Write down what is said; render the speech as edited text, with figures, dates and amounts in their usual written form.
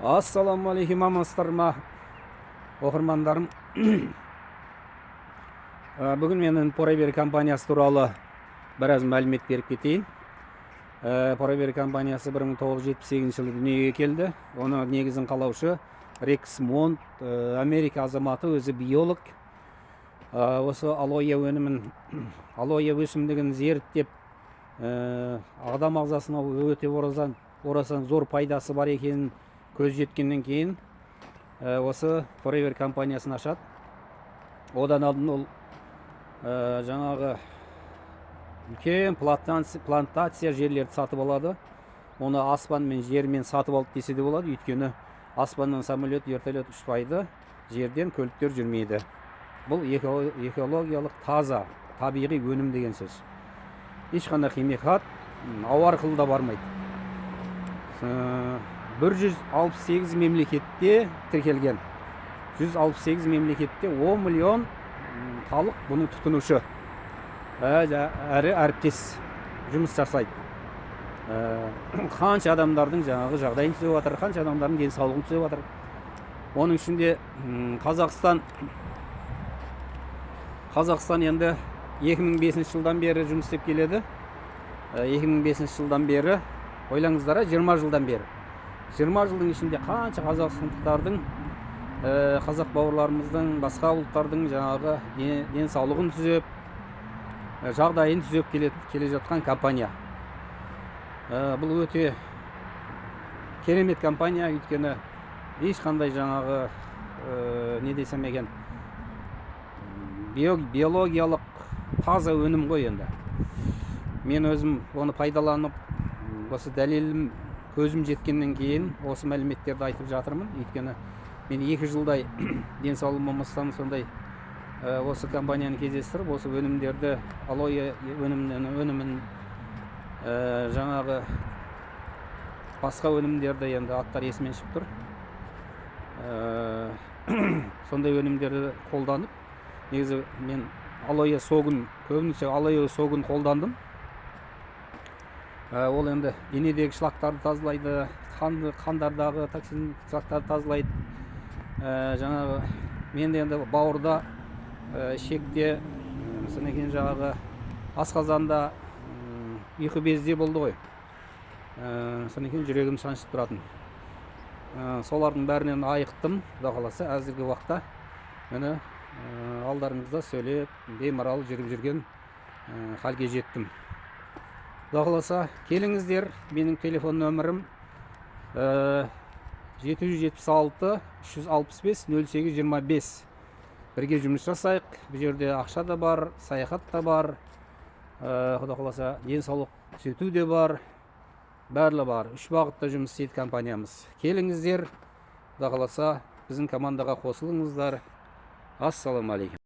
Ассаламалейкум, амансыздар ма, оқырмандарым. Бүгін мен Poraveri компаниясы туралы біраз мәлімет беріп кетейін. Poraveri компаниясы 1978 жылы дүниеге келді. Оны негізін қалаушы Рекс Монт, Америка азаматы, өзі биолог. Осы алоэ өсімдігін зерттеп, адам ағзасына өте орасан зор пайдасы бар екенін көз жеткеннен кейін осы Poraveri компаниясын ашады. Одан алдын ол жаңағы үлкен плантация жерлерді сатып алады. Оны аспан мен жермен сатып алды десе де болады. Өйткені аспаннан самолет, вертолет ұшпайды, жерден көліктер жүрмейді. Бұл экологиялық таза, табиғи өнім деген сөз. Ешқандай химикат, ауа арқылы да бармайды. 168 мемлекетте тіркелген. 168 мемлекетте 10 миллион халық бұны тұтынушы. Әрі әріптес жұмыс жасайды. Қанша адамдардың жаңағы жағдайын түзеп жатыр, қанша адамдардың денсаулығын түзеп жатыр. Оның ішінде Қазақстан енді 2005 жылдан бері жұмыс істеп келеді. 2005 жылдан бері, ойлаңыздар, 20 жылдан бері. 20 жылдың ішінде қанша қазақстандықтардың, қазақ бауырларымыздың, басқа ұлттардың жаңағы денсаулығын түзеп, жағдайын түзеп келе жатқан компания. Бұл өте керемет компания, өйткені ешқандай жаңағы не десем екен, биологиялық таза өнім ғой енді. Мен өзім оны пайдаланып, осы дәлелім көзім жеткеннен кейін осы мәліметтерді айтып жатырмын. Өйткені мен 2 жылдай денсаулығым болмастан сондай осы компанияны кездестіріп, осы өнімдерді, алоэ өнімін жаңағы басқа өнімдерді, енді аттар есімен шығып тұр. Сондай өнімдерді қолданып, негізі мен алоэ согын, көбінесе алоэ согын қолдандым. Ол енді денедегі шлактарды тазалайды, қандардағы токсин заттарды тазалайды. Жаңағы мен енді бауырда, шекте, содан кейін жаңағы асқазанда, ұйқы безде болды ғой. Содан кейін жүрегім шаншып тұратын. Солардың бәрінен айықтым, Құда қаласа, әзіргі уақытта мені алдарыңызда сөйлеп, беймарал жүріп жүрген халге жеттім. Құда қаласа, келіңіздер, менің телефон нөмірім 776-365-0825. Бірге жұмыс жасайық. Бұл жерде ақша да бар, саяхат та бар, Құда қаласа, денсаулық түзету де бар, барлығы бар. 3 бағытта жұмыс істейді компаниямыз. Келіңіздер, Құда қаласа, біздің командаға қосылыңыздар. Ассаламалейкум.